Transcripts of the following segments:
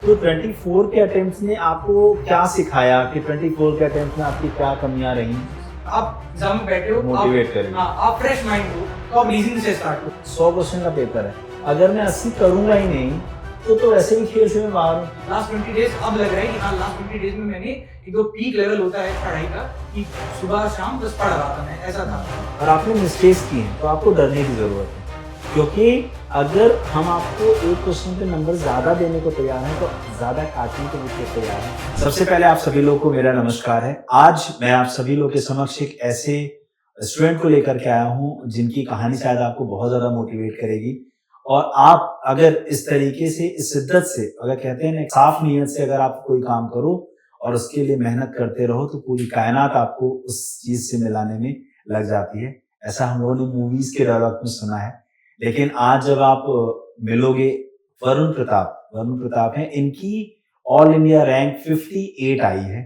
तो 24 के अटेम्प्ट्स ने आपको क्या सिखाया कि 24 के अटेम्प्ट में आपकी क्या कमियां रही? आप एग्जाम में बैठे हो, मोटिवेट करें। हाँ, आप फ्रेश माइंड हो तो आप रीजनिंग से स्टार्ट करो। 100 क्वेश्चन का पेपर है, अगर मैं 80 करूंगा ही नहीं तो वैसे भी खेल से मैं बाहर हूँ। लास्ट 20 डेज अब लग रहा है कि हाँ, लास्ट 20 डेज में मैंने एक दो पीक लेवल होता है पढ़ाई का कि सुबह शाम बस पढ़ रहा था मैं, ऐसा था। और आपने मिस्टेक्स की हैं तो आपको डरने की जरूरत है, क्योंकि अगर हम आपको एक क्वेश्चन पे नंबर ज्यादा देने को तैयार हैं तो ज्यादा काटने को भी तैयार हैं। सबसे पहले आप सभी लोगों को मेरा नमस्कार है। आज मैं आप सभी लोगों के समक्ष एक ऐसे स्टूडेंट को लेकर के आया हूँ जिनकी कहानी शायद आपको बहुत ज्यादा मोटिवेट करेगी। और आप अगर इस तरीके से, इस शिद्दत से, अगर कहते हैं ना, साफ नीयत से अगर आप कोई काम करो और उसके लिए मेहनत करते रहो तो पूरी कायनात आपको उस चीज से मिलाने में लग जाती है। ऐसा हम लोगों ने मूवीज के डायलॉग में सुना है। लेकिन आज जब आप मिलोगे, वरुण प्रताप हैं, इनकी ऑल इंडिया रैंक 58 आई है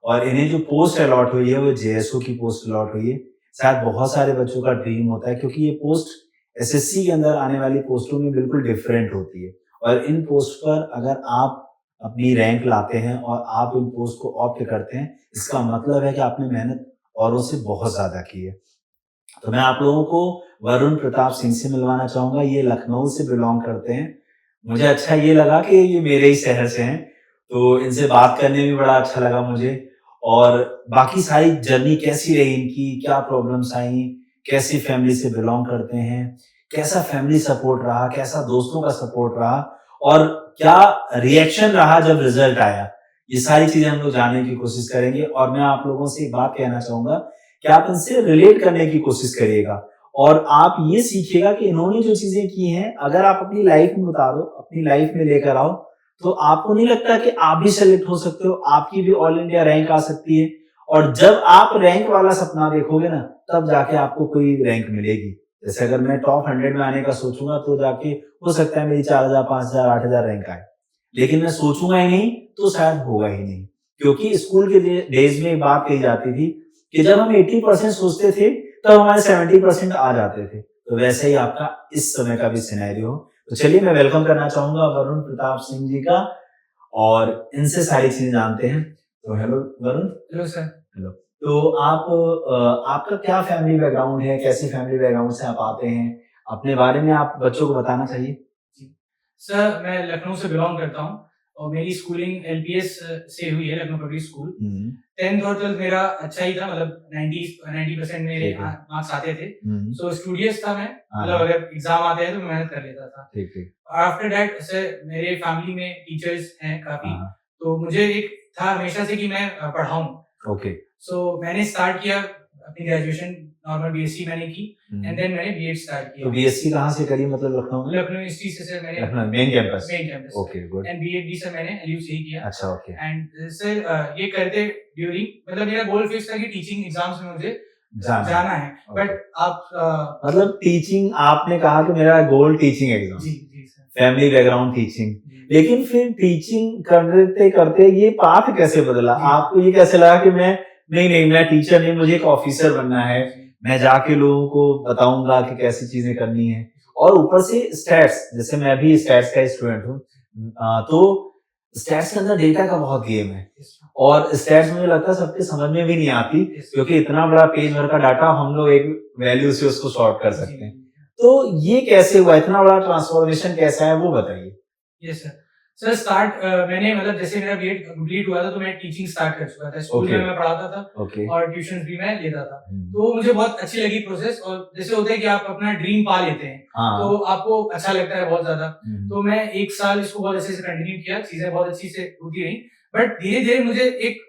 और इन्हें जो पोस्ट अलॉट हुई है वो जेएसओ की पोस्ट अलॉट हुई है। शायद बहुत सारे बच्चों का ड्रीम होता है, क्योंकि ये पोस्ट एसएससी के अंदर आने वाली पोस्टों में बिल्कुल डिफरेंट होती है। और इन पोस्ट पर अगर आप अपनी रैंक लाते हैं और आप इन पोस्ट को ऑप्ट करते हैं, इसका मतलब है कि आपने मेहनत औरों से बहुत ज्यादा की है। तो मैं आप लोगों को वरुण प्रताप सिंह से मिलवाना चाहूंगा। ये लखनऊ से बिलोंग करते हैं। मुझे अच्छा ये लगा कि ये मेरे ही शहर से हैं, तो इनसे बात करने में बड़ा अच्छा लगा मुझे। और बाकी सारी जर्नी कैसी रही इनकी, क्या प्रॉब्लम्स आई, कैसी फैमिली से बिलोंग करते हैं, कैसा फैमिली सपोर्ट रहा, कैसा दोस्तों का सपोर्ट रहा और क्या रिएक्शन रहा जब रिजल्ट आया, ये सारी चीजें हम लोग जानने की कोशिश करेंगे। और मैं आप लोगों से एक बात कहना चाहूंगा कि आप इनसे रिलेट करने की कोशिश करिएगा और आप ये सीखिएगा कि इन्होंने जो चीजें की हैं अगर आप अपनी लाइफ में उतारो, अपनी लाइफ में लेकर आओ, तो आपको नहीं लगता कि आप भी सेलेक्ट हो सकते हो, आपकी भी ऑल इंडिया रैंक आ सकती है। और जब आप रैंक वाला सपना देखोगे ना, तब जाके आपको कोई रैंक मिलेगी। जैसे अगर मैं टॉप 100 में आने का सोचूंगा तो जाके हो सकता है मेरी 4000, 5000, 8000 रैंक आए, लेकिन मैं सोचूंगा ही नहीं तो शायद होगा ही नहीं। क्योंकि स्कूल के डेज में एक बात कही जाती थी कि जब हम 80% सोचते थे तब हमारे 70% आ जाते थे। तो वैसे ही आपका इस समय का भी सिनेरियो हो। तो चलिए मैं वेलकम करना चाहूंगा वरुण प्रताप सिंह जी का और इनसे सारी चीजें जानते हैं। तो hello Varun. Hello sir. Hello. तो आपका क्या फैमिली बैकग्राउंड है, कैसी फैमिली बैकग्राउंड से आप आते हैं, अपने बारे में आप बच्चों को बताना चाहिए। सर मैं लखनऊ से बिलोंग करता हूँ और मेरी स्कूलिंग एलपीएस से हुई है, लखनऊ पब्लिक स्कूल। 10th और 12th मेरा अच्छा ही था, मतलब 90% मेरे मार्क्स आते थे। सो स्टूडियस था मैं, मतलब अगर एग्जाम आते हैं तो मैं मेहनत कर लेता था। आफ्टर दैट सर मेरे फैमिली में टीचर्स हैं काफी, तो मुझे एक था हमेशा से कि मैं पढ़ाऊं। ओके। सो मैंने स्टार्ट किया अपनी ग्रेजुएशन, नॉर्मल बीएससी मैंने की एंड देन मैंने बीएड स्टार्ट किया। तो बीएससी कहाँ से करी, मतलब लखनऊ में? लखनऊ यूनिवर्सिटी से सर मैंने, Lucknow main campus. Okay good. And B Ed भी सर मैंने एलयू से ही किया। अच्छा ओके। एंड सर ये करते ड्यूरिंग, मतलब मेरा गोल फिक्स था कि टीचिंग एग्जाम्स में मुझे जाना है। बट आप मतलब टीचिंग, आपने कहा कि मेरा गोल टीचिंग एग्जाम। जी जी सर। फैमिली बैकग्राउंड टीचिंग, लेकिन फिर टीचिंग करते करते ये पाथ कैसे बदला? आपको ये कैसे लगा कि मैं नहीं मैं टीचर नहीं, मुझे एक ऑफिसर बनना है, मैं जाके लोगों को बताऊंगा कि कैसी चीजें करनी है। और ऊपर से स्टैट्स, जैसे मैं भी स्टैट्स का स्टूडेंट हूँ, तो स्टैट्स के अंदर डेटा का बहुत गेम है और स्टैट्स मुझे लगता है सबके समझ में भी नहीं आती, क्योंकि इतना बड़ा पेज भर का डाटा हम लोग एक वैल्यू से उसको सॉर्ट कर सकते हैं। तो ये कैसे हुआ, इतना बड़ा ट्रांसफॉर्मेशन कैसा है वो बताइए। Yes sir. सर स्टार्ट मैंने, मतलब जैसे मेरा बीएड कंप्लीट हुआ था तो मैं टीचिंग स्टार्ट कर चुका था। स्कूल में मैं पढ़ाता था और ट्यूशन भी मैं लेता था। तो मुझे बहुत अच्छी लगी प्रोसेस। और जैसे होता है कि आप अपना ड्रीम पा लेते हैं तो आपको अच्छा लगता है बहुत ज्यादा। तो मैं 1 साल इसको बहुत अच्छे से कंटिन्यू किया, चीजें बहुत अच्छी से होती रही। बट धीरे धीरे मुझे एक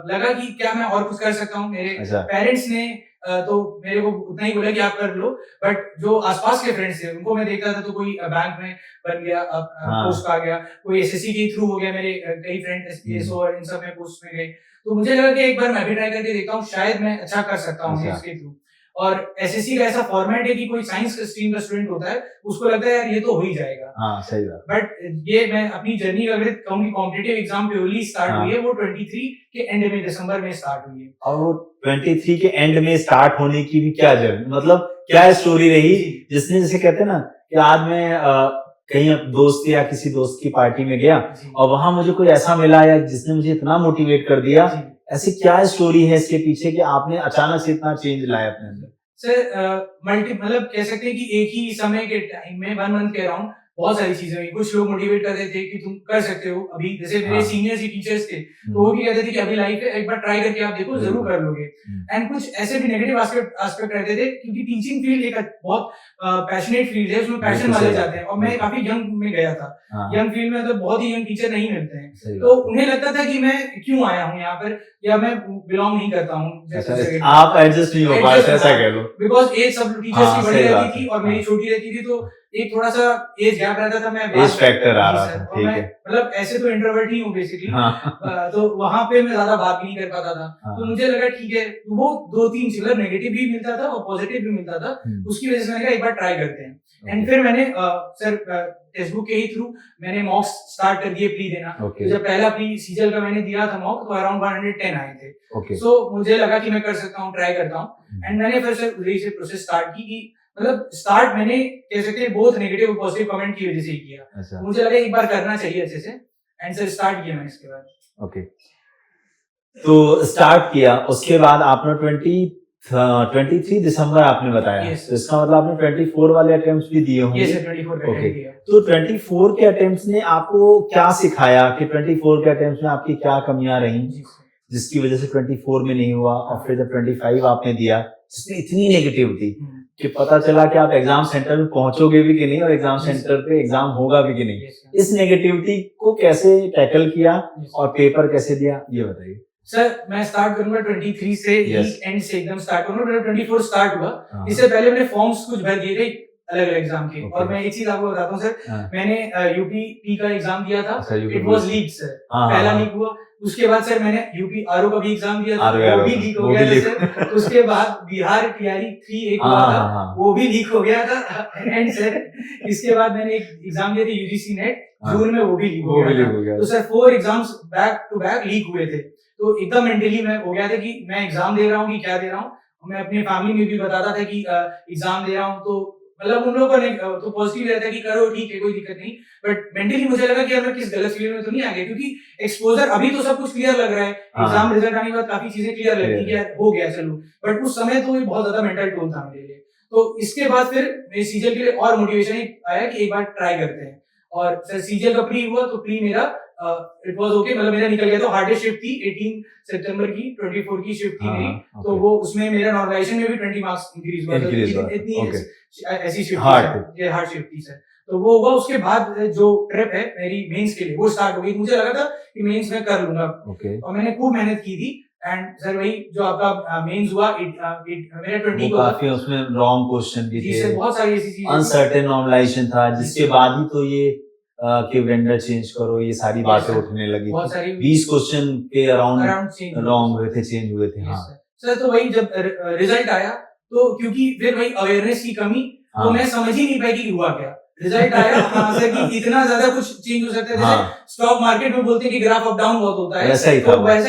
लगा कि क्या मैं और कुछ कर सकता हूँ। मेरे पेरेंट्स ने तो मेरे को उतना ही बोला कि आप कर लो, बट जो आसपास के फ्रेंड्स थे उनको मैं देखता था तो कोई बैंक में बन गया, पोस्ट आ गया, कोई एसएससी के थ्रू हो गया, मेरे कई फ्रेंड एसपीएसओ और इन सब में पोस्ट में गए। तो मुझे लगा कि एक बार मैं भी ट्राई करके देखता हूँ, शायद मैं अच्छा कर सकता हूँ इसके थ्रू। और एसएससी का ऐसा फॉर्मेट है कि कोई साइंस स्ट्रीम का स्टूडेंट होता है उसको लगता है यार ये तो हो ही जाएगा। हाँ सही बात। बट ये मैं अपनी जर्नी अगर कहूँ कि कॉम्पिटिटिव एग्जाम प्योरली स्टार्ट हुई है वो 23 के एंड में, दिसंबर में स्टार्ट हुई है। और वो 23 के एंड में स्टार्ट होने की भी क्या जर्नी, मतलब क्या स्टोरी रही जिसने, जैसे कहते हैं ना कि आज मैं कहीं दोस्त या किसी दोस्त की पार्टी में गया जी और वहां मुझे कोई ऐसा मिला या जिसने मुझे इतना मोटिवेट कर दिया, जी ऐसी क्या स्टोरी है इसके पीछे कि आपने अचानक से इतना चेंज लाया अपने अंदर? सर मतलब कह सकते हैं कि एक ही समय के टाइम में 1 मंथ के अराउंड बहुत सारी चीजें हुई। कुछ लोग मोटिवेट करते थे कि तुम कर सकते हो। अभी जैसे मेरे हाँ। सीनियर्स ही टीचर्स थे, तो वो भी कहते थे कि अभी लाइफ है, एक बार ट्राई करके आप देखो, जरूर कर लोगे। एंड कुछ ऐसे भी नेगेटिव एस्पेक्ट रहते थे, क्योंकि टीचिंग फील्ड एक बहुत पैशनेट फील्ड है, उसमें पैशन बिल्कुल वाले सही जाते हैं। और मैं बिल्कुल। काफी यंग में गया था। हाँ, यंग फील्ड में मतलब बहुत ही यंग टीचर नहीं मिलते हैं, सही तो बात है। उन्हें लगता था कि मैं क्यों आया हूँ यहाँ पर, या मैं बिलोंग नहीं करता हूँ अच्छा, आप एडजस्ट नहीं हो पा रहे, ऐसा कह लो। बिकॉज एज सब टीचर्स हाँ, की बड़ी सही बात रहती थी है, और मेरी हाँ। छोटी रहती थी, तो एक थोड़ा सा एज गैप रहता था। मैं एज फैक्टर आ जी रहा सर, था, और ठीक मैं है। मतलब ऐसे तो इंट्रोवर्ट ही हूँ बेसिकली, हाँ, तो वहां पे मैं ज्यादा बात भी नहीं कर पाता था। हाँ। तो मुझे लगा ठीक है, वो 2-3 मतलब नेगेटिव भी मिलता था और पॉजिटिव भी मिलता था। उसकी वजह से मैंने कहा एक बार ट्राई करते हैं। एंड फिर मैंने सर फेसबुक के ही थ्रू मैंने मॉक्स स्टार्ट कर दिए प्री देना। तो जब पहला प्री सीजल का मैंने दिया था मॉक, तो अराउंड 110 आए थे। सो मुझे लगा कि मैं कर सकता हूँ, ट्राई करता हूँ। एंड मैंने फिर सर उधर से प्रोसेस स्टार्ट की कि मतलब स्टार्ट मैंने कह सकते हैं बहुत नेगेटिव और पॉजिटिव कमेंट की वजह से ही किया। अच्छा, मुझे लगा एक बार करना चाहिए अच्छे से, एंड सर स्टार्ट किया मैंने इसके बाद। ओके। तो स्टार्ट किया, उसके बाद आपने 23 दिसंबर आपने बताया। Yes. तो इसका मतलब आपने 24 वाले अटेम्प्ट्स भी दिए होंगे। ये सर 24 का ओके। अटेम्प्ट किया। तो 24 के अटेम्प्ट्स ने आपको क्या सिखाया कि 24 के अटेम्प्ट्स में आपकी क्या कमियां रही, जी सर। जिसकी वजह से 24 में नहीं हुआ, और फिर जब 25 आपने दिया जिसमें इतनी नेगेटिव थी कि पता चला कि आप एग्जाम सेंटर में पहुंचोगे भी कि नहीं और एग्जाम सेंटर पे एग्जाम होगा भी कि नहीं, Yes, sir. इस नेगेटिविटी को कैसे टैकल किया Yes, sir. और पेपर कैसे दिया, ये बताइए। सर मैं स्टार्ट करूंगा 23 से, Yes. एंड से एकदम स्टार्ट करूंगा। 24 स्टार्ट हुआ। हाँ। इससे पहले मैंने फॉर्म्स कुछ भर दिए थे अलग अलग एग्जाम के। Okay. और मैं एक चीज आपको बताता हूँ सर, हाँ। मैंने यूपी पी का एग्जाम दिया था। अच्छा, इट वाज लीक सर। हाँ, पहला हाँ, लीक हुआ। उसके बाद सर मैंने यूपी आरओ का भी एग्जाम दिया था, RO वो भी लीक हो गया था सर। उसके बाद बिहार टीआरई 3 एक हुआ था, वो भी लीक हो गया था। एंड सर इसके बाद मैंने एक एग्जाम दिया था यूजीसी नेट, जून में, वो भी लीक हो गया था। तो sir 4 exams back to back leak हुए थे। तो एकदम मेंटली मैं हो गया था कि मैं एग्जाम दे रहा हूँ कि क्या दे रहा हूँ। मैं अपनी फैमिली में भी बताता था कि एग्जाम दे रहा हूँ, तो मतलब उन लोगों को तो पॉजिटिव रहता है कि करो, ठीक है, कोई दिक्कत नहीं। बट मेंटली मुझे लगा कि यार मैं किस गलत फील्ड में तो नहीं आ गया, क्योंकि एक्सपोजर अभी तो सब कुछ क्लियर लग रहा है। एग्जाम रिजल्ट आने के बाद काफी चीजें क्लियर लगती है कि हो गया चलो, बट उस समय तो ये बहुत ज्यादा मेंटल टोल था मेरे लिए। तो इसके बाद फिर मेरे सीजल के लिए और मोटिवेशन आया कि एक बार ट्राई करते हैं। और सर सीजल का प्री हुआ, तो प्री मेरा इट वाज ओके, मतलब मेरा निकल गया। तो हार्डेस्ट शिफ्ट थी 18 सितंबर की, 24 की शिफ्ट थी मेरी। तो वो उसमें मेरा नॉर्मलाइजेशन में भी 20 मार्क्स इंक्रीज हुआ। इतनी ऐसी शिफ्ट ये हार्ड शिफ्ट थी सर। तो वो हुआ। उसके बाद जो ट्रिप है मेरी मेंस के लिए, वो स्टार्ट हो गई। मुझे लगा था कि मेंस में कर लूंगा, और मैंने खूब मेहनत की थी। एंड सर वही जो आपका मेंस हुआ, मेरा 20 को काफी उसमें रॉन्ग क्वेश्चन भी थे, बहुत सारी ऐसी चीजें, अनसर्टेन नॉर्मलाइजेशन था, जिसके बाद ही तो ये कि वेंडर चेंज करो, ये सारी बातें उठने लगी। 20 क्वेश्चन के अराउंड रॉन्ग हुए थे, चेंज हुए थे। हाँ सर, तो वही जब रिजल्ट आया, तो क्योंकि फिर वही अवेयरनेस की कमी, तो मैं समझ ही नहीं पाई कि हुआ क्या। रिजल्ट आया वहां से कि इतना ज्यादा कुछ चेंज हो सकता है। जैसे स्टॉक मार्केट में बोलते हैं कि ग्राफ अप डाउन बहुत होता है, वैसा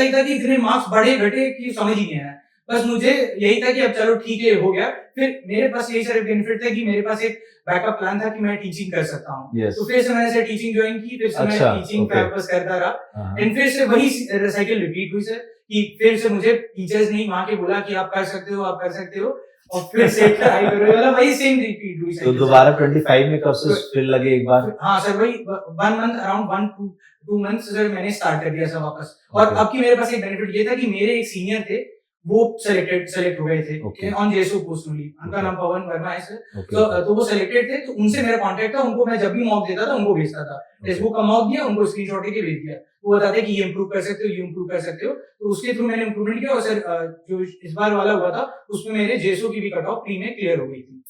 ही था कि इतने मार्क्स बढ़े घटे कि समझ ही नहीं आया। बस मुझे यही था कि अब चलो ठीक है, हो गया। फिर मेरे पास यही सारे बेनिफिट था कि मेरे पास एक बैकअप प्लान था कि मैं टीचिंग कर सकता हूँ। तो फिर से मैंने टीचिंग ज्वाइन की, फिर से मैं टीचिंग पर्पस करता रहा। एंड फिर से वही साइकिल रिपीट हुई सर, कि फिर से मुझे टीचर्स ने वहां के बोला कि आप कर सकते हो, आप कर सकते हो, और फिर से ट्राई करो, मतलब वही सेम रिपीट हुई। तो दोबारा 25 में कब से फिर लगे एक बार? हाँ सर, वही 1 month, around 1 to 2 months sir मैंने स्टार्ट कर दिया सब वापस। और अब की मेरे पास एक बेनिफिट ये था कि मेरे एक सीनियर थे, वो सेलेक्ट हो गए थे ऑन जेएसओ पोस्ट ओनली। उनका नाम पवन वर्मा है सर। तो वो सेलेक्टेड थे, तो उनसे मेरा कांटेक्ट था। उनको मैं जब भी मॉक देता था, उनको भेजता था। फेसबुक का मॉक दिया, उनको स्क्रीनशॉट लेके भेज दिया। वो बताते कि ये इंप्रूव कर सकते हो, ये इंप्रूव कर सकते हो। तो उसके थ्रू मैंने इंप्रूवमेंट किया। और सर जो इस बार वाला हुआ था, उसमें मेरे जेएसओ की भी कट ऑफ प्री में क्लियर हो गई थी।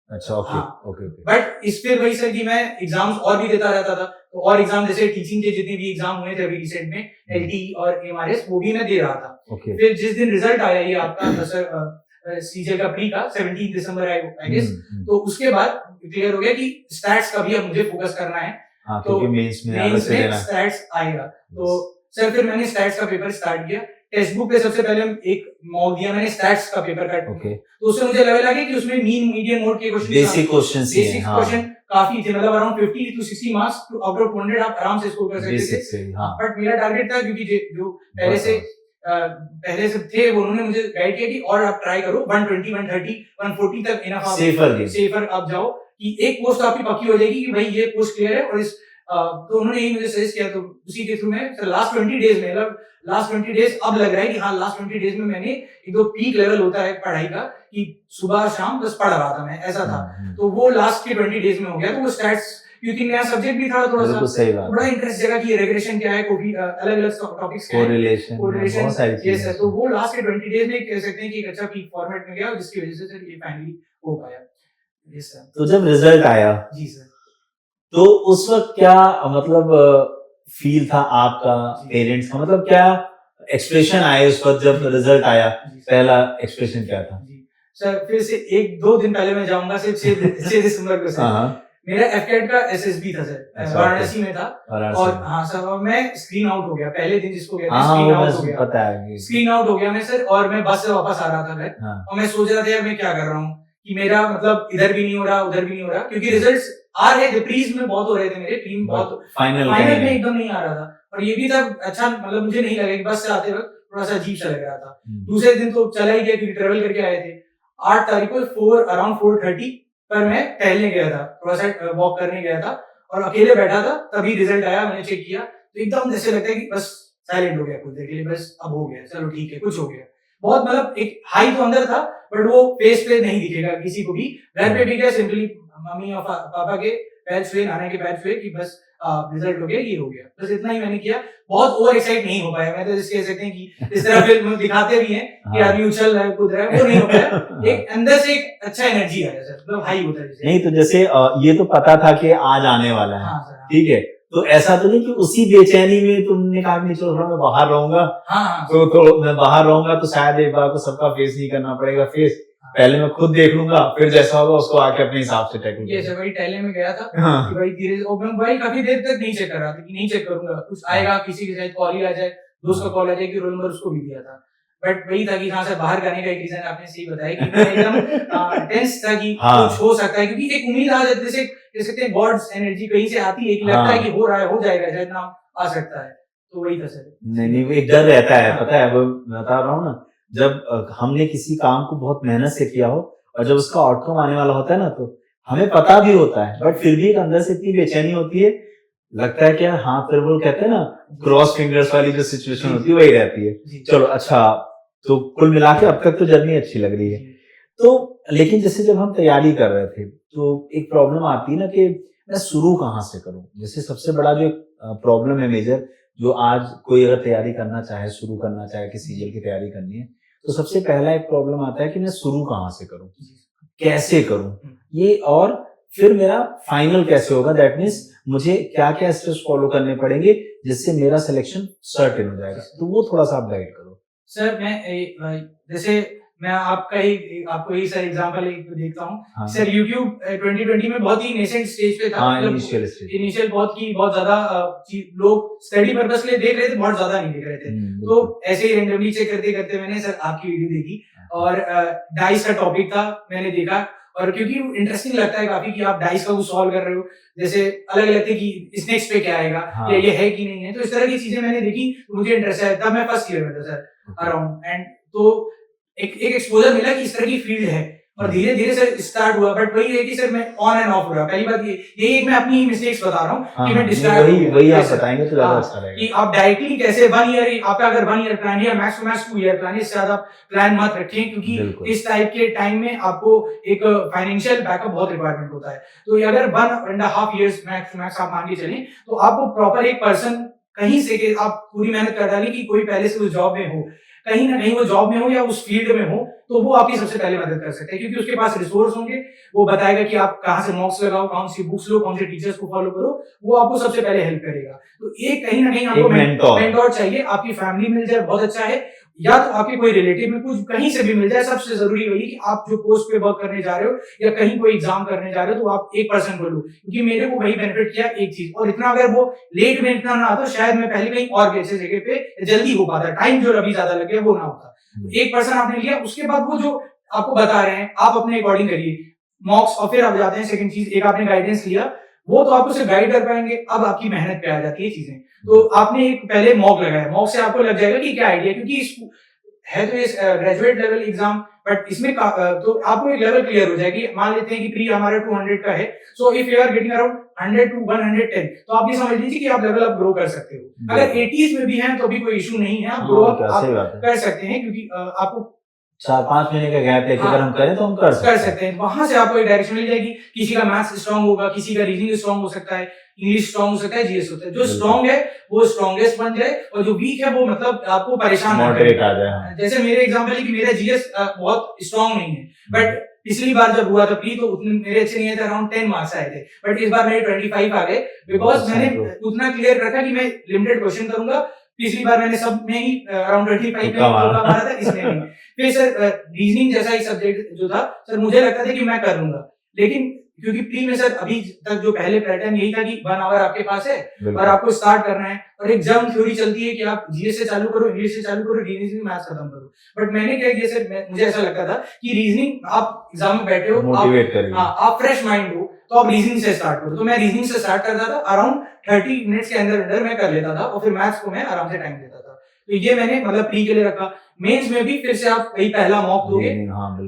अच्छा, ओके। बट इस फिर वही सर कि मैं एग्जाम्स और भी देता रहता था। तो और एग्जाम, जैसे टीचिंग के जितने भी एग्जाम हुए थे अभी रिसेंट में, एलटी और एमआरएस, वो भी मैं दे रहा था। फिर जिस दिन रिजल्ट आया ये आपका सर सीजल का प्री का 17 दिसंबर आई गेस, तो उसके बाद क्लियर हो गया कि स्टैट्स का भी अब मुझे फोकस करना है। तो मेंस में स्टैट्स आएगा। तो सर फिर मैंने स्टैट्स का पेपर स्टार्ट किया। टेक्स्ट बुक पे सबसे पहले एक मॉक दिया मैंने स्टैट्स का पेपर का। तो उससे मुझे लगा कि उसमें मीन मीडियन मोड के क्वेश्चन, बेसिक क्वेश्चन काफी थे, मतलब around 50 to 60 marks out of 200 आप आराम से स्कोर कर सकते थे। बट मेरा टारगेट था, क्योंकि जो पहले से थे वो, उन्होंने मुझे गाइड किया कि और आप ट्राई करो 120, 130, 140 तक इनफ, सेफर आप जाओ कि एक पोस्ट आपकी पक्की हो जाएगी कि भाई ये पोस्ट क्लियर है। और इस तो उन्होंने यही मुझे सजेस्ट किया, तो उसी के थ्रू में लास्ट 20 डेज में, मतलब लास्ट 20 डेज अब लग रहा है कि हाँ लास्ट 20 डेज में मैंने एक दो पीक लेवल होता है पढ़ाई का कि सुबह शाम बस पढ़ रहा था मैं, ऐसा था। तो वो लास्ट के 20 डेज में हो गया। तो वो स्टैट्स, क्योंकि नया सब्जेक्ट भी था, थोड़ा सा बड़ा इंटरेस्ट जगह की रेग्रेशन क्या है, अलग अलग टॉपिक्स क्या है, कोरिलेशन, यस है। तो वो लास्ट के 20 डेज में कह सकते हैं कि एक अच्छा पीक फॉर्मेट में गया, जिसकी वजह से ये फाइनली हो पाया। Yes sir. तो जब रिजल्ट आया, जी सर, तो उस वक्त क्या मतलब फील था आपका, पेरेंट्स का, मतलब क्या एक्सप्रेशन आए उस वक्त जब रिजल्ट आया? पहला एक्सप्रेशन क्या था? सर फिर से 1-2 दिन पहले मैं जाऊंगा, सिर्फ 6 दिसंबर को सर, मेरा एफकेट का एसएसबी था सर, वाराणसी में था। और हाँ सर, और मैं स्क्रीन आउट हो गया पहले दिन, जिसको कहते हैं स्क्रीन आउट हो गया, स्क्रीन आउट हो गया मैं सर। और मैं बस से वापस आ रहा था घर, और मैं सोच रहा था यार मैं क्या कर रहा हूँ, कि मेरा मतलब इधर भी नहीं हो रहा, उधर भी नहीं हो रहा, क्योंकि रिजल्ट्स आ रहे थे, प्रीज में बहुत हो रहे थे मेरे, टीम बहुत, फाइनल में एकदम नहीं आ रहा था। और ये भी तब अच्छा, मतलब मुझे नहीं लगा कि बस से आते वक्त थोड़ा सा अजीब सा लग रहा था। दूसरे दिन तो चला ही गया, क्योंकि ट्रेवल करके आए थे। 8 तारीख को अराउंड 4:30 पर मैं टहलने गया था, थोड़ा सा वॉक करने गया था, और अकेले बैठा था, तभी रिजल्ट आया। मैंने चेक किया तो एकदम जैसे लगता है कि बस साइलेंट हो गया कुछ देर के लिए, बस अब हो गया, चलो ठीक है, कुछ हो गया। बहुत मतलब एक हाई तो अंदर था, बट वो फेस पे नहीं दिखेगा किसी को भी। घर पे भी क्या, सिंपली मम्मी और पापा के पैर छुए, नाना के पैर छुए कि बस रिजल्ट हो गया, ये हो गया, बस इतना ही मैंने किया। बहुत ओवर एक्साइट नहीं हो पाया मैं, तो जिसके कह सकते हैं कि इस तरह फिल्म दिखाते भी हैं कि आदमी उछल रहा है, कूद रहा है, वो नहीं हो पाया। एक अंदर से एक अच्छा एनर्जी आया सर, मतलब हाई होता है नहीं। तो जैसे ये तो पता था कि आज आने वाला है, ठीक है, तो ऐसा तो नहीं कि उसी बेचैनी में तुमने कहा कि चलो मैं बाहर रहूंगा, तो मैं बाहर रहूंगा तो शायद एक बार को सबका फेस नहीं करना पड़ेगा, फेस पहले मैं खुद देख लूंगा, फिर जैसा होगा उसको आके अपने हिसाब से टैकल करूंगा। ये सर, वही टहलने में गया था कि भाई धीरे, और मैं मोबाइल काफी देर तक नहीं चेक कर रहा था कि नहीं चेक करूंगा, कुछ आएगा, किसी के शायद कॉल ही आ जाए, दोस्त का कॉल आ जाए कि रोल नंबर, उसको भी दिया था। बट वही था कि हाँ सर, बाहर जाने का एक रीजन आपने सही बताया कि मैं एकदम टेंस था कि कुछ हो सकता है, क्योंकि एक उम्मीद आ जाती है, जैसे कह सकते हैं गॉड्स एनर्जी कहीं से आती है कि लगता है कि हो रहा है, हो जाएगा, शायद नाम आ सकता है। तो वही था सर। नहीं, एक डर रहता है, पता है, वो बता रहा हूँ ना, जब हमने किसी काम को बहुत मेहनत से किया हो और जब उसका आउटकम आने वाला होता है ना, तो हमें पता भी होता है, बट फिर भी एक अंदर से इतनी बेचैनी होती है, लगता है कि हाँ, फिर वो कहते हैं ना क्रॉस फिंगर्स वाली जो सिचुएशन होती है वही रहती है। चलो अच्छा, तो कुल मिला के अब तक तो जर्नी अच्छी लग रही है। तो लेकिन जैसे जब हम तैयारी कर रहे थे, तो एक प्रॉब्लम आती है ना कि मैं शुरू कहाँ से करूँ। जैसे सबसे बड़ा जो प्रॉब्लम है मेजर, जो आज कोई अगर तैयारी करना चाहे, शुरू करना चाहे कि सीजीएल की तैयारी करनी है, तो सबसे पहला एक प्रॉब्लम आता है कि मैं शुरू कहाँ से करूँ, कैसे करूँ ये, और फिर मेरा फाइनल कैसे होगा। दैट मीन्स मुझे क्या क्या स्टेप्स फॉलो करने पड़ेंगे जिससे मेरा सिलेक्शन सर्टेन हो जाएगा। तो वो थोड़ा सा आप गाइड करो सर। मैं जैसे मैं आपको यही सर एग्जांपल देखता हूँ सर। यूट्यूब 2020 में बहुत ही नेसेंट स्टेज पे था, इनिशियल बहुत ज्यादा लोग स्टडी पर्पस के लिए देख रहे थे, बहुत ज्यादा नहीं देख रहे थे। तो ऐसे ही रेंडमली चेक करते करते मैंने सर आपकी वीडियो देखी, और डाइस का टॉपिक था, मैंने देखा, और क्योंकि इंटरेस्टिंग लगता है काफी कि आप डाइस का कुछ सॉल्व कर रहे हो, जैसे अलग अलग थे कि स्नेक्स पे क्या आएगा, या ये है कि नहीं है, तो इस तरह की चीजें मैंने देखी, मुझे इंटरेस्ट आया। तब मैं फर्स्ट ईयर में था सर अराउंड, एंड तो एक एक्सपोजर मिला कि इस तरह की फील्ड है, और धीरे धीरे सर स्टार्ट हुआ। बट वही है कि सर मैं ऑन एंड ऑफ रहा। पहली बात ये एक मैं अपनी मिस्टेक्स बता रहा हूँ कि मैं डिस्ट्रैक्ट, वही आप बताएंगे तो ज्यादा अच्छा रहेगा कि आप डायरेक्टली कैसे 1 ईयर, आपका अगर 1 ईयर प्लान या max to max 2 year plan, इससे ज्यादा प्लान मत रखें, क्योंकि इस टाइप के टाइम में आपको एक फाइनेंशियल बैकअप बहुत रिक्वायरमेंट होता है। तो अगर 1.5 ईयर्स मैक्स टू मैक्स आप मान के चलें, तो आपको प्रॉपर एक पर्सन कहीं से कि आप पूरी मेहनत कर डालें कि कोई पहले से उस जॉब में हो, कहीं ना कहीं वो जॉब में हो या उस फील्ड में हो, तो वो आपकी सबसे पहले मदद कर सकते हैं, क्योंकि उसके पास रिसोर्स होंगे। वो बताएगा कि आप कहाँ से मॉक्स लगाओ, कौन सी बुक्स लो, कौन से टीचर्स को फॉलो करो, वो आपको सबसे पहले हेल्प करेगा। तो एक कहीं ना कहीं आपको मेंटोर चाहिए। आपकी फैमिली मिल जाए बहुत अच्छा है, या तो आपके कोई रिलेटिव में कुछ कहीं से भी मिल जाए। सबसे जरूरी वही कि आप जो पोस्ट पे वर्क करने जा रहे हो या कहीं कोई एग्जाम करने जा रहे हो, तो आप एक पर्सन को लो, क्योंकि मेरे को वही बेनिफिट किया एक चीज। और इतना अगर वो लेट में इतना ना आता, शायद मैं पहले कहीं और अच्छे जगह पे जल्दी हो पाता, टाइम जो अभी ज्यादा लग गया वो ना होता। एक पर्सन आपने लिया, उसके बाद वो जो आपको बता रहे हैं आप अपने अकॉर्डिंग करिए। मॉक्स और फिर आप जाते हैं सेकंड चीज, एक आपने गाइडेंस लिया, वो तो आपको सिर्फ गाइड कर पाएंगे, अब आपकी मेहनत पे आ जाती है चीजें। तो आपने एक पहले मॉक लगाया, मॉक से आपको लग जाएगा कि क्या आइडिया, क्योंकि है तो ये ग्रेजुएट लेवल एग्जाम, बट इसमें तो आपको एक लेवल क्लियर हो जाएगी। मान लेते हैं कि प्री हमारा 200 का है, so if you are getting around 100 to 110, तो आप ये समझ लीजिए कि आप लेवल अप ग्रो कर सकते हो। अगर 80s में भी हैं तो भी कोई इशू नहीं है, आप ग्रो अप कर सकते हैं, क्योंकि आपको 4-5 महीने का गैप लेके अगर हम करें तो हम कर सकते हैं। वहां से आपको एक डायरेक्शन मिल जाएगी, किसी का मैथ्स स्ट्रांग होगा, किसी का रीजनिंग स्ट्रांग हो सकता है, इंग्लिश स्ट्रांग हो सकता है, जीएस होता है। जो स्ट्रांग है वो स्ट्रांगेस्ट बन जाए, और जो वीक है वो मतलब आपको परेशान ना करे। जैसे मेरे एग्जांपल है कि मेरा जीएस बहुत स्ट्रांग नहीं है, बट पिछली बार जब हुआ था प्री तो उतने मेरे अच्छे नहीं आए थे, अराउंड 10 मार्क्स आए थे, बट इस बार मेरे 25 आ गए, बिकॉज मैंने उतना क्लियर रखा कि मैं लिमिटेड क्वेश्चन करूंगा। पिछली बार मैंने सब में ही अराउंड 25 में मारा था, इसमें नहीं। फिर सर रीजनिंग जैसा एक सब्जेक्ट जो था सर, मुझे लगता था कि मैं कर लूंगा, लेकिन क्योंकि प्री में सर अभी तक जो पहले पैटर्न यही था कि 1 आवर आपके पास है और आपको स्टार्ट करना है, और एक जंप थ्योरी चलती है कि आप जीएस से चालू करो, इंग्लिश से चालू करो, रीजनिंग मैथ्स खत्म करो। बट मैंने क्या किया सर, मुझे ऐसा लगता था कि रीजनिंग आप एग्जाम में बैठे हो, आप फ्रेश माइंड हो, तो आप रीजनिंग से स्टार्ट करो। तो मैं रीजनिंग से स्टार्ट करता था, अराउंड 30 मिनट्स के अंदर मैं कर लेता था, और फिर मैथ्स को मैं आराम से टाइम देता था। तो ये मैंने मतलब प्री के लिए रखा। मेंस में भी फिर से आप वही पहला मॉक दोगे,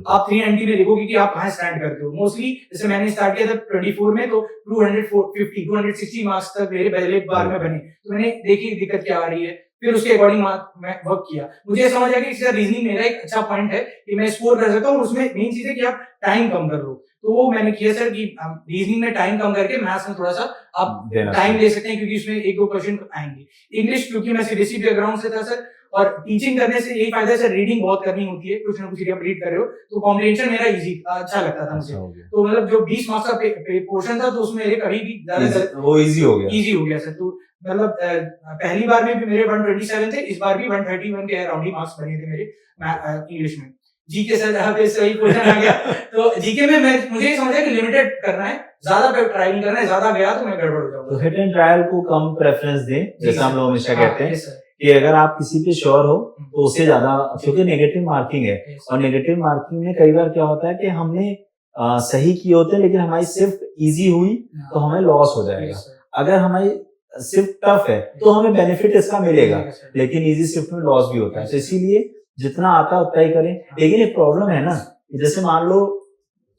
आप 390 में देखोगे कि आप कहां स्टैंड करते हो। मोस्टली जैसे मैंने स्टार्ट किया था 24 में, तो 250 260 मार्क्स तक मेरे पहले बार में बने। तो मैंने देखी दिक्कत क्या आ रही है, फिर उसके अकॉर्डिंग मैं वर्क किया। मुझे समझ आया कि रीजनिंग मेरा एक अच्छा पॉइंट है कि मैं स्कोर कर सकता हूँ, और उसमें मेन चीज है कि आप टाइम कम कर लो। तो वो मैंने किया सर कि रीजनिंग में टाइम कम करके मैथ्स में थोड़ा सा आप टाइम ले सकते हैं, क्योंकि उसमें 1-2 क्वेश्चन आएंगे। इंग्लिश क्योंकि मैं सीबीएसई बैकग्राउंड से था सर, और टीचिंग करने से यही फायदा है सर, रीडिंग बहुत करनी होती है, कुछ ना कुछ आप रीड कर रहे हो, तो कॉम्प्रिहेंशन मेरा इजी अच्छा लगता था मुझे। तो मतलब जो 20 मार्क्स का पोर्शन था, तो उसमें मेरे कभी भी वो इजी हो गया सर। तो मतलब पहली बार में भी मेरे 127 थे, इस बार भी 131 के अराउंड ही मार्क्स बने थे मेरे इंग्लिश में। जीके सर सही क्वेश्चन आ गया। तो जीके में मुझे ये समझ आया कि लिमिटेड करना है, ज्यादा ट्राई नहीं करना है, ज्यादा गया तो मैं गड़बड़ हो जाऊंगा। तो हिट एंड ट्रायल को कम प्रेफरेंस दें, जैसा हम लोग हमेशा कहते हैं कि अगर आप किसी पे श्योर हो तो उससे ज्यादा, क्योंकि नेगेटिव मार्किंग है, और नेगेटिव मार्किंग में कई बार क्या होता है कि हमने सही किए होते हैं, लेकिन हमारी शिफ्ट इजी हुई तो हमें लॉस हो जाएगा। अगर हमारी शिफ्ट टफ है तो हमें बेनिफिट इसका मिलेगा, लेकिन इजी शिफ्ट में लॉस भी होता है। तो इसीलिए जितना आता है उतना ही करें। लेकिन एक प्रॉब्लम है ना, जैसे मान लो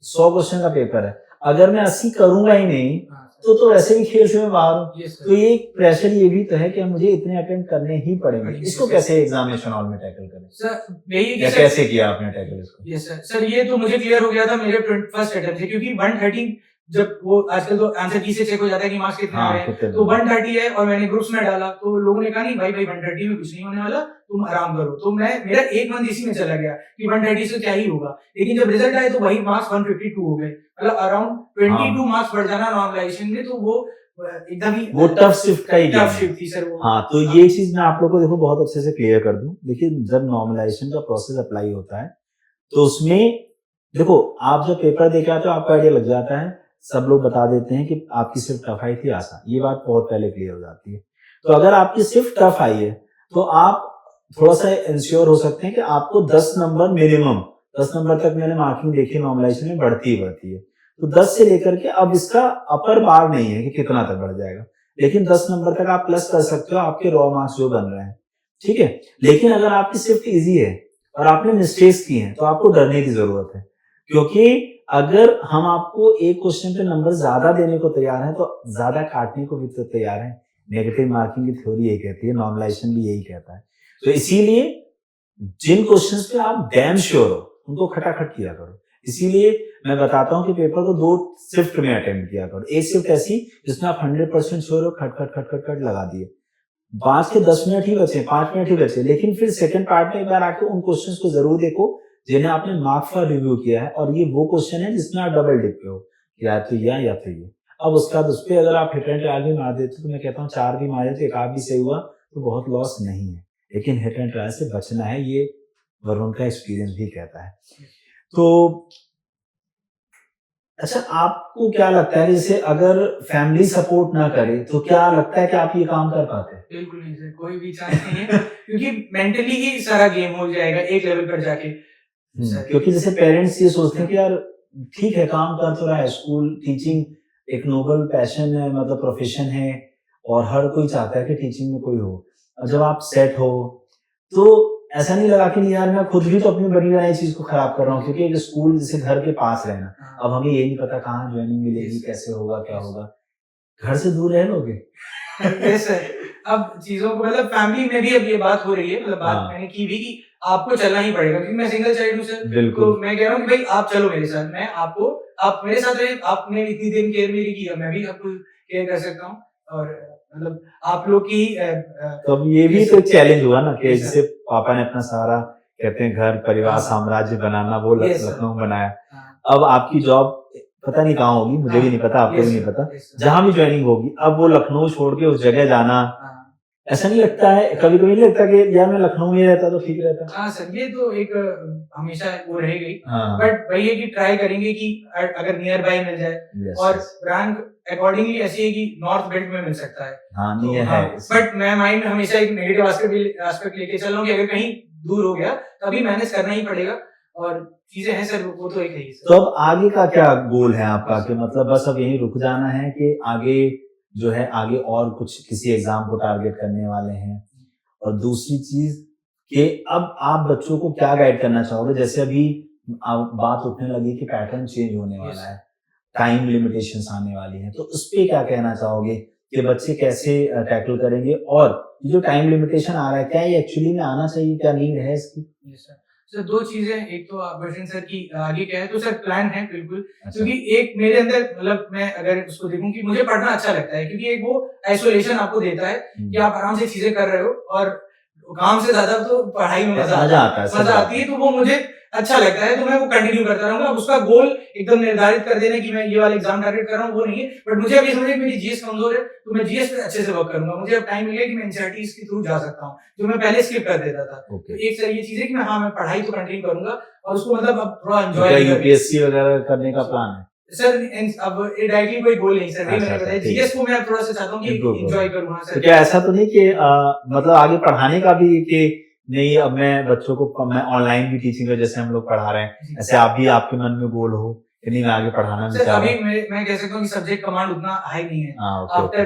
100 क्वेश्चन का पेपर है, अगर मैं 80 करूंगा ही नहीं तो वैसे भी खेल से मैं बाहर हूँ। तो ये प्रेशर ये भी तो है कि मुझे इतने अटेम्प्ट करने ही पड़ेंगे। इसको कैसे एग्जामिनेशन हॉल में टैकल करें सर? यही कैसे किया आपने टैकल इसको? यस सर, ये तो मुझे क्लियर हो गया था मेरे फर्स्ट अटेम्प्ट से, क्योंकि 130 जब वो आजकल तो आंसर की से चेक हो जाता है कि मार्क्स कितने आ रहे हैं, तो 130 है, और मैंने ग्रुप्स में डाला तो लोगों ने कहा नहीं भाई 130 में कुछ नहीं होने वाला, तुम आराम करो। तो मेरा एक मंथ इसी में चला गया कि 130 से क्या ही होगा, लेकिन जब रिजल्ट आए तो वही मार्क्स 152 हो गए, मतलब अराउंड 22 मार्क्स बढ़ जाना नॉर्मलाइजेशन में। तो वो एकदम ही वो टफ शिफ्ट का ही टफ शिफ्ट थी सर वो। हाँ, तो ये चीज मैं आप लोग को देखो बहुत अच्छे से क्लियर कर दूं। लेकिन जब नॉर्मलाइजेशन का प्रोसेस अप्लाई होता है तो उसमें देखो, आप जब पेपर दे के आते हो आपको आइडिया लग जाता है, सब लोग बता देते हैं कि आपकी सिर्फ टफ आई थी, आसान, ये बात बहुत पहले क्लियर हो जाती है। तो अगर आपकी सिर्फ टफ आई है तो आप थोड़ा सा इंश्योर हो सकते हैं कि आपको 10 नंबर मिनिमम, 10 नंबर तक मैंने मार्किंग देखी नॉर्मलाइजेशन में बढ़ती है। तो 10 से लेकर के अब इसका अपर बार नहीं है कि कितना तक बढ़ जाएगा, लेकिन 10 नंबर तक आप प्लस कर सकते हो आपके रॉ मार्क्स जो बन रहे हैं, ठीक है। लेकिन अगर आपकी सिर्फ इजी है और आपने मिस्टेक्स की हैं तो आपको डरने की जरूरत है, क्योंकि अगर हम आपको एक क्वेश्चन पे नंबर ज्यादा देने को तैयार हैं तो ज्यादा काटने को भी तो तैयार हैं। नेगेटिव मार्किंग की थ्योरी यही कहती है, नॉर्मलाइजेशन भी यही कहता है। तो इसीलिए जिन क्वेश्चंस पे आप डैम श्योर हो उनको खटाखट किया करो। इसीलिए मैं बताता हूँ कि पेपर को 2 शिफ्ट में अटेम्प्ट किया करो। एक शिफ्ट ऐसी जिसमें आप 100% श्योर हो, खट लगा दिए, 5 के 10 मिनट ही बचे, 5 मिनट ही बचे, लेकिन फिर सेकंड पार्ट में एक बार आके उन क्वेश्चंस को जरूर देखो जिन्हें आपने मार्क्स का रिव्यू किया है, और ये वो क्वेश्चन है जिसमें आप डबल डिप पे हो, या तो या तो ये। अब उसका उस पर अगर आप हिट एंड ट्रायल भी मार देते तो मैं कहता हूँ 4 भी मारे तो एक आध भी सही हुआ तो बहुत लॉस नहीं है, लेकिन हिट एंड ट्रायल से बचना है, ये वरुण का एक्सपीरियंस भी कहता है। तो अच्छा, आपको क्या लगता है जैसे अगर फैमिली सपोर्ट ना करे तो क्या लगता है कि आप ये काम कर पाते? बिल्कुल नहीं सर, कोई भी चांस नहीं है क्योंकि मेंटली ही सारा गेम हो जाएगा एक लेवल पर जाके। क्योंकि जैसे पेरेंट्स ये सोचते हैं कि यार ठीक है, काम कर तो रहा है, स्कूल टीचिंग एक नोबल पैशन है, मतलब प्रोफेशन है, और हर कोई चाहता है कि टीचिंग में कोई हो। और जब आप सेट हो तो ऐसा नहीं लगा कि नहीं यार, मैं खुद भी तो अपनी बनी बनाई चीज को खराब कर रहा हूँ, क्योंकि एक स्कूल जैसे घर के पास रहना, अब हमें ये नहीं पता कहाँ ज्वाइनिंग मिलेगी, कैसे होगा, क्या होगा, घर से दूर रह लोगे। Yes sir. अब चीजों को मतलब फैमिली में भी अब ये बात हो रही है, मतलब बात मैंने की भी कि आपको चलना ही पड़ेगा, क्योंकि मैं सिंगल चाइल्ड हूँ सर, तो मैं कह रहा हूँ कि भाई आप चलो मेरे साथ, मैं आपको, आप मेरे साथ रहे, आपने इतनी दिन केयर मेरी की, मैं भी आपको केयर कर सकता हूँ, और मतलब आप लोग की तो अब ये भी तो चैलेंज हुआ ना कि जैसे पापा ने अपना सारा, कहते हैं घर परिवार साम्राज्य बनाना, वो लखनऊ बनाया, अब आपकी जॉब पता नहीं कहाँ होगी, मुझे भी नहीं पता, आपको भी नहीं पता, जहां भी ज्वाइनिंग होगी, अब वो लखनऊ छोड़ के उस जगह जाना, ऐसा नहीं लगता है कभी कभी, नहीं लगता कि यार मैं लखनऊ में रहता तो ठीक रहता? हाँ सर, ये तो एक हमेशा वो रहेगी, बट वही है कि ट्राई करेंगे कि अगर नियर बाय मिल जाए, और रैंक अकॉर्डिंगली ऐसी है कि नॉर्थ बेल्ट में मिल सकता है। हाँ, नहीं है, बट मैं माइंड में हमेशा एक नेगेटिव एस्पेक्ट लेके चल रहा हूँ कि अगर कहीं दूर हो गया तभी मैनेज करना ही पड़ेगा, और चीजें हैं सर, वो तो एक है ही सर। तो अब आगे का क्या गोल है आपका, कि मतलब बस अब यहीं रुक जाना है, कि आगे जो है आगे और कुछ किसी एग्जाम को टारगेट करने वाले हैं? और दूसरी चीज कि अब आप बच्चों को क्या गाइड करना चाहोगे, जैसे अभी बात उठने लगी कि पैटर्न चेंज होने वाला है, टाइम लिमिटेशंस आने वाली हैं, तो उस पे क्या कहना चाहोगे कि बच्चे कैसे टैकल करेंगे, और जो टाइम लिमिटेशन आ रहा है क्या ये एक्चुअली में आना चाहिए, क्या नीड है इसकी? सर दो चीजें, एक तो वर्षन सर की आगे क्या है, तो सर प्लान है बिल्कुल, क्योंकि एक मेरे अंदर, मतलब मैं अगर उसको देखूं कि मुझे पढ़ना अच्छा लगता है, क्योंकि एक वो आइसोलेशन आपको देता है कि आप आराम से चीजें कर रहे हो, और काम से ज्यादा तो पढ़ाई में मजा आती है, तो वो मुझे अच्छा लगता है, तो मैं वो कंटिन्यू करता रहूंगा। अब उसका गोल एकदम निर्धारित कर देना कि मैं ये वाला एग्जाम टारगेट कर रहा हूँ, वो नहीं है, बट मुझे अभी समझे मेरी जीएस कमजोर है, तो मैं जीएस पे अच्छे से वर्क करूंगा, मुझे अब टाइम मिलेगा कि मैं एनसीईआरटी के थ्रू जा सकता हूँ, जो मैं पहले स्किप कर देता था। तो एक सर ये चीज है कि मैं पढ़ाई तो कंटिन्यू करूंगा, और उसको मतलब अब थोड़ा एंजॉय, यूपीएससी वगैरह करने का प्लान है सर? अब डायरेक्टली कोई गोल नहीं सर, मैंने बताया जीएस को मैं थोड़ा सा चाहता हूँ कि एंजॉय करूँ सर। क्या ऐसा तो नहीं कि मतलब आगे पढ़ाने का भी, कि नहीं अब मैं बच्चों को, मैं ऑनलाइन भी टीचिंग है जैसे हम लोग पढ़ा रहे हैं, ऐसे आप भी, आपके मन में गोल हो कि नहीं मैं आगे पढ़ाना भी चाह रहा हूं? अभी मैं कह सकता हूँ कि सब्जेक्ट कमांड उतना हाई नहीं है, आफ्टर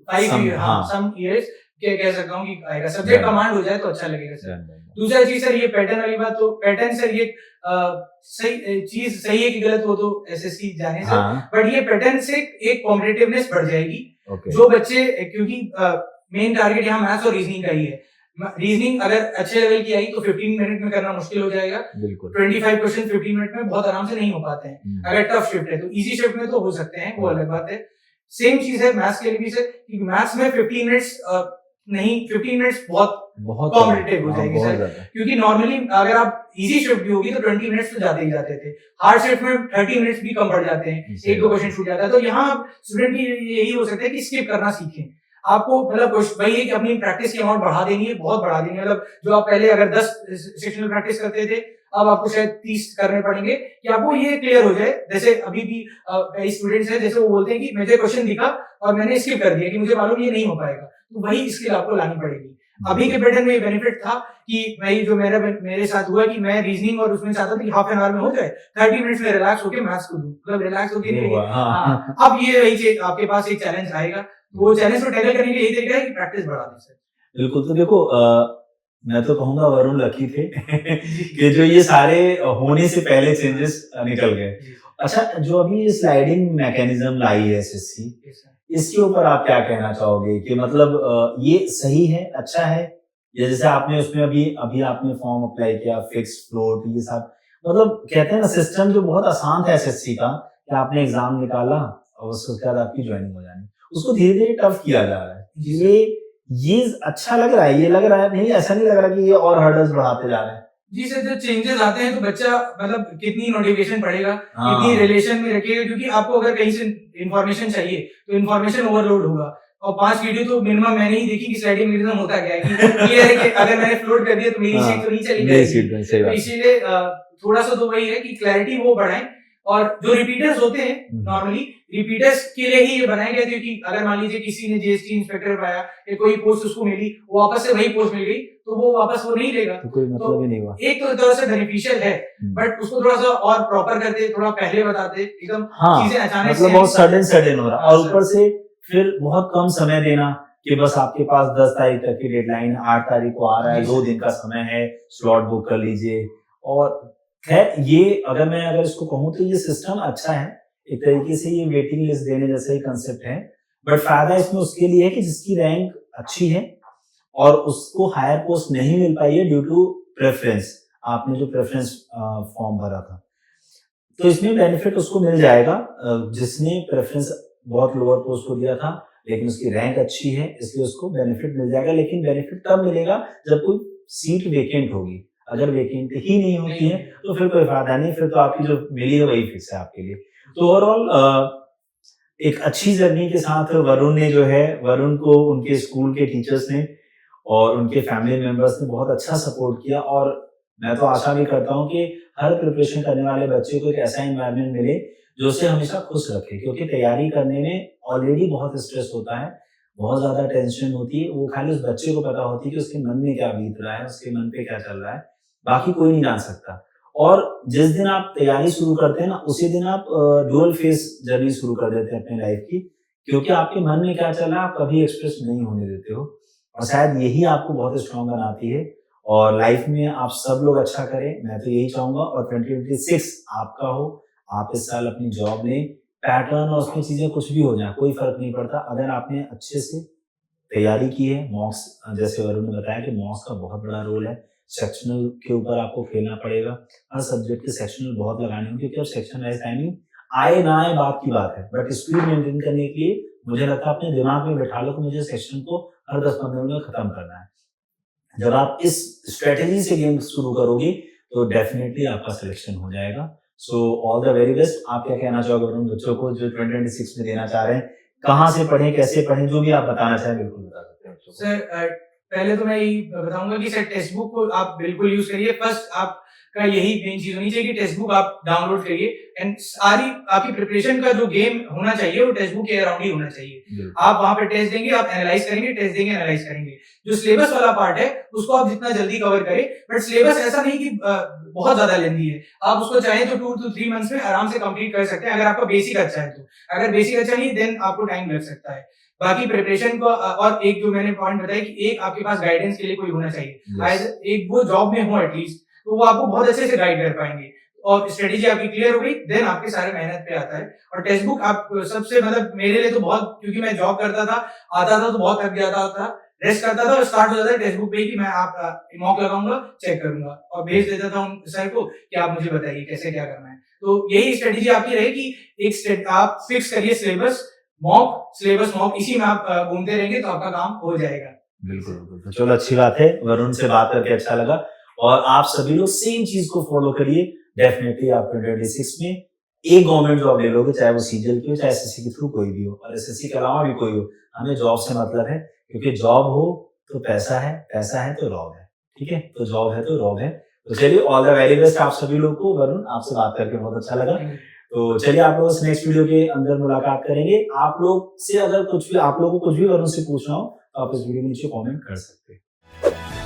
5 सम इयर्स कह सकता हूँ कि आएगा, सब्जेक्ट कमांड हो जाए तो अच्छा लगेगा सर। दूसरा चीज सर, ये पैटर्न वाली बात, तो पैटर्न सर ये सही चीज सही है कि गलत, वो तो एसएससी जाने से, बट ये पैटर्न से एक कॉम्पिटिटिवनेस बढ़ जाएगी, जो बच्चे, क्योंकि मेन टारगेट यहाँ मैथ्स और रीजनिंग का ही है, रीजनिंग अगर अच्छे लेवल की आई तो 15 मिनट में करना मुश्किल हो जाएगा, 25 क्वेश्चन 15 मिनट में बहुत आराम से नहीं हो पाते हैं। अगर टफ शिफ्ट है तो इजी शिफ्ट में तो हो सकते हैं, वो अलग बात है। सेम चीज है मैथ्स के लिए भी सर, क्योंकि मैथ्स में 15 मिनट्स नहीं, 15 मिनट्स बहुत कॉम्पिटिटिव हो जाएगी सर, क्योंकि नॉर्मली अगर आप इजी शिफ्ट भी होगी तो 20 मिनट्स तो जाते ही जाते थे, हार्ड शिफ्ट में 30 मिनट्स भी कम पड़ जाते हैं, एक दो क्वेश्चन छूट जाता है। तो यहाँ स्टूडेंट की यही हो सकता है कि स्किप करना सीखें, आपको मतलब वही है कि अपनी प्रैक्टिस की अमाउंट बढ़ा देनी है, बहुत बढ़ा देनी है, मतलब जो आप पहले अगर 10 सेक्शनल प्रैक्टिस करते थे, अब आपको शायद 30 करने पड़ेंगे, कि आपको ये क्लियर हो जाए। जैसे अभी भी कई स्टूडेंट्स हैं, जैसे वो बोलते हैं कि मुझे क्वेश्चन दिखा और मैंने स्किप कर दिया, कि मुझे मालूम ये नहीं हो पाएगा, तो वही स्किल आपको लानी पड़ेगी। अभी के पैटर्न में ये बेनिफिट था कि मैं जो मेरे साथ हुआ कि मैं रीजनिंग और उसमें चाहता था कि हाफ एन आवर में हो जाए, 30 मिनट्स में रिलैक्स होकर मैथ्स को दूं, मतलब रिलैक्स होकर नहीं। अब ये वही आपके पास एक चैलेंज आएगा, वो चैलेंज को टैकल करने का यही तरीका है कि प्रैक्टिस बढ़ाने से। बिल्कुल, तो देखो मैं तो कहूंगा वरुण लकी थे कि जो ये सारे होने से पहले चेंजेस निकल गए। अच्छा, जो अभी ये स्लाइडिंग मैकेनिज्म लाई है एसएससी, इसके ऊपर आप क्या कहना चाहोगे, कि मतलब ये सही है, अच्छा है, या जैसे आपने उसमें अभी आपने फॉर्म अप्लाई किया, फिक्स्ड फ्लोट, ये सब, मतलब कहते हैं ना सिस्टम जो बहुत आसान था एसएससी का, कि आपने एग्जाम निकाला और उसके बाद आपकी ज्वाइनिंग हो जानी, उसको धीरे धीरे टफ किया जा रहा है। ये अच्छा लग रहा है, ये लग रहा है, नहीं ऐसा नहीं लग रहा कि ये और हर्डल्स बढ़ाते जा रहे हैं? जी सर, जब चेंजेस आते हैं तो बच्चा मतलब कितनी नोटिफिकेशन पढ़ेगा, कितनी रिलेशन में रखेगा, क्योंकि आपको अगर कहीं से इन्फॉर्मेशन चाहिए तो इन्फॉर्मेशन ओवरलोड होगा, और 5 वीडियो तो मिनिमम मैंने ही देखी कि स्लाइडिंग मैकेनिज्म होता क्या है, कि क्लियर है कि अगर मैंने फ्लोट कर दिया तो मेरी सीट तो नहीं चली जाएगी, तो इसीलिए थोड़ा सा तो वही है कि क्लैरिटी वो बढ़ाएं, और जो रिपीटर्स होते हैं नॉर्मली रिपीटर्स के लिए ही ये बनाए गए थे कि अगर मान लीजिए किसी ने जीएसटी इंस्पेक्टर पाया या कोई पोस्ट उसको मिली, वो वापस से वही पोस्ट मिल गई, तो वो वापस वो नहीं लेगा, तो कोई मतलब ही नहीं हुआ। एक तो तरह से बेनिफिशियल है, बट उसको थोड़ा सा और प्रॉपर करते, थोड़ा पहले बताते, एकदम चीजें अचानक मतलब बहुत सडन हो रहा, और ऊपर से फिर बहुत कम समय देना कि बस आपके पास 10 तारीख तक की डेडलाइन, 8 तारीख को आ रहा है, 2 दिन का समय है, स्लॉट बुक कर लीजिए। और खैर ये अगर इसको कहूँ तो ये सिस्टम अच्छा है, एक तरीके से ये वेटिंग लिस्ट देने जैसा ही कंसेप्ट है, बट फायदा इसमें उसके लिए है कि जिसकी रैंक अच्छी है और उसको हायर पोस्ट नहीं मिल पाई है ड्यू टू प्रेफरेंस, आपने जो प्रेफरेंस फॉर्म भरा था, तो इसमें बेनिफिट उसको मिल जाएगा। जिसने प्रेफरेंस बहुत लोअर पोस्ट को दिया था लेकिन उसकी रैंक अच्छी है, इसलिए उसको बेनिफिट मिल जाएगा। लेकिन बेनिफिट तब मिलेगा जब कोई सीट वेकेंट होगी, अगर वेकेंट ही नहीं होती है तो फिर कोई फायदा नहीं, फिर तो आपकी जो मिली है वही फिक्स है आपके लिए। तो ओवरऑल एक अच्छी जर्नी के साथ वरुण को उनके स्कूल के टीचर्स ने और उनके फैमिली मेंबर्स ने बहुत अच्छा सपोर्ट किया, और मैं तो आशा भी करता हूँ कि हर प्रिपरेशन करने वाले बच्चे को एक ऐसा एनवायरनमेंट मिले जो उसे हमेशा खुश रखे, क्योंकि तैयारी करने में ऑलरेडी बहुत स्ट्रेस होता है, बहुत ज्यादा टेंशन होती है, वो खाली उस बच्चे को पता होती है कि उसके मन में क्या बीत रहा है, उसके मन पे क्या चल रहा है, बाकी कोई नहीं जान सकता। और जिस दिन आप तैयारी शुरू करते हैं ना, उसी दिन आप डुअल फेस जर्नी शुरू कर देते हैं अपनी लाइफ की, क्योंकि आपके मन में क्या चल रहा है आप कभी एक्सप्रेस नहीं होने देते हो, और शायद यही आपको बहुत स्ट्रॉन्ग बनाती है। और लाइफ में आप सब लोग अच्छा करें, मैं तो यही चाहूंगा। और 2026 आपका हो, आप इस साल अपनी जॉब लें, पैटर्न और उसमें चीजें कुछ भी हो जाए कोई फर्क नहीं पड़ता, अगर आपने अच्छे से तैयारी की है। मॉक्स, जैसे वरुण ने बताया कि मॉक्स का बहुत बड़ा रोल है, सेक्शनल के ऊपर आपको खेलना पड़ेगा, हर सब्जेक्ट के सेक्शनल बहुत लगाने होंगे, क्योंकि अब सेक्शन वाइज टाइमिंग आए ना आए बात की बात है, बट स्पीड मेंटेन करने के लिए मुझे लगता है अपने दिमाग में बैठा लो कि मुझे सेक्शन को हर 10-15 मिनट में खत्म करना है। जब आप इस स्ट्रेटेजी से गेम शुरू करोगे तो डेफिनेटली आपका सिलेक्शन हो जाएगा। So all the very best. आप क्या कहना चाहोगे उन बच्चों को जो 2026 में देना चाह रहे हैं, कहाँ से पढ़ें, कैसे पढ़ें, जो भी आप बताना चाहें बिल्कुल बता सकते हैं बच्चों को। सर पहले तो मैं यही बताऊंगा कि सर टेक्स्ट बुक को आप बिल्कुल यूज करिए। फर्स्ट आपका यही मेन चीज होनी चाहिए कि टेक्स्ट बुक आप डाउनलोड करिए, एंड सारी आपकी प्रिपरेशन का जो गेम होना चाहिए वो टेक्स्ट बुक के अराउंड ही होना चाहिए। आप वहां पे टेस्ट देंगे, आप एनालाइज करेंगे, टेस्ट देंगे, एनालाइज करेंगे। जो सिलेबस वाला पार्ट है उसको आप जितना जल्दी कवर करें, बट सिलेबस ऐसा नहीं कि बहुत ज्यादा लेंदी है, आप उसको चाहें तो 2 to 3 मंथ्स में आराम से कंप्लीट कर सकते हैं, अगर आपका बेसिक अच्छा है तो। अगर बेसिक अच्छा नहीं देन आपको टाइम लग सकता है। बाकी प्रिपरेशन को, और एक जो मैंने पॉइंट बताया कि एक आपके पास गाइडेंस के लिए कोई होना चाहिए, एक वो जॉब में हो एटलीस्ट, तो वो आपको बहुत अच्छे से गाइड कर पाएंगे, और स्ट्रेटेजी आपकी क्लियर हो गई, देन आपके सारे मेहनत पे आता है। और टेक्स्ट बुक आप सबसे, मतलब मेरे लिए तो बहुत, क्योंकि मैं जॉब करता था, आता था तो बहुत थक जाता था, रेस्ट करता था और स्टार्ट हो जाता है टेक्स्ट बुक पे कि मैं आप मॉक लगाऊंगा, चेक करूंगा और भेज देता था उन सर को कि आप मुझे बताइए कैसे क्या करना है। तो यही स्ट्रेटेजी आपकी रहेगी, एक आप फिक्स करिए सिलेबस मॉक, इसी में आप घूमते रहेंगे तो आपका काम हो जाएगा। बिल्कुल बिल्कुल। तो चलो अच्छी बात है, वरुण से बात करके अच्छा लगा, और आप सभी लोग सेम चीज को फॉलो करिए, डेफिनेटली आप 2026 में एक गवर्नमेंट जॉब ले लोगे, चाहे वो सीजीएल की हो, चाहे एसएससी के थ्रू कोई भी हो, और एसएससी के अलावा भी कोई हो, हमें जॉब से मतलब है, क्योंकि जॉब हो तो पैसा है, पैसा है तो रॉब है, ठीक है, तो जॉब है तो रॉब है। तो चलिए ऑल द वेरी बेस्ट आप सभी लोग को। वरुण, आपसे बात करके बहुत अच्छा लगा, तो चलिए आप लोग नेक्स्ट वीडियो के अंदर मुलाकात करेंगे। आप लोग से अगर कुछ भी, आप लोगों को कुछ भी वरुण से पूछना हो तो आप इस वीडियो के नीचे कमेंट कर सकते हैं।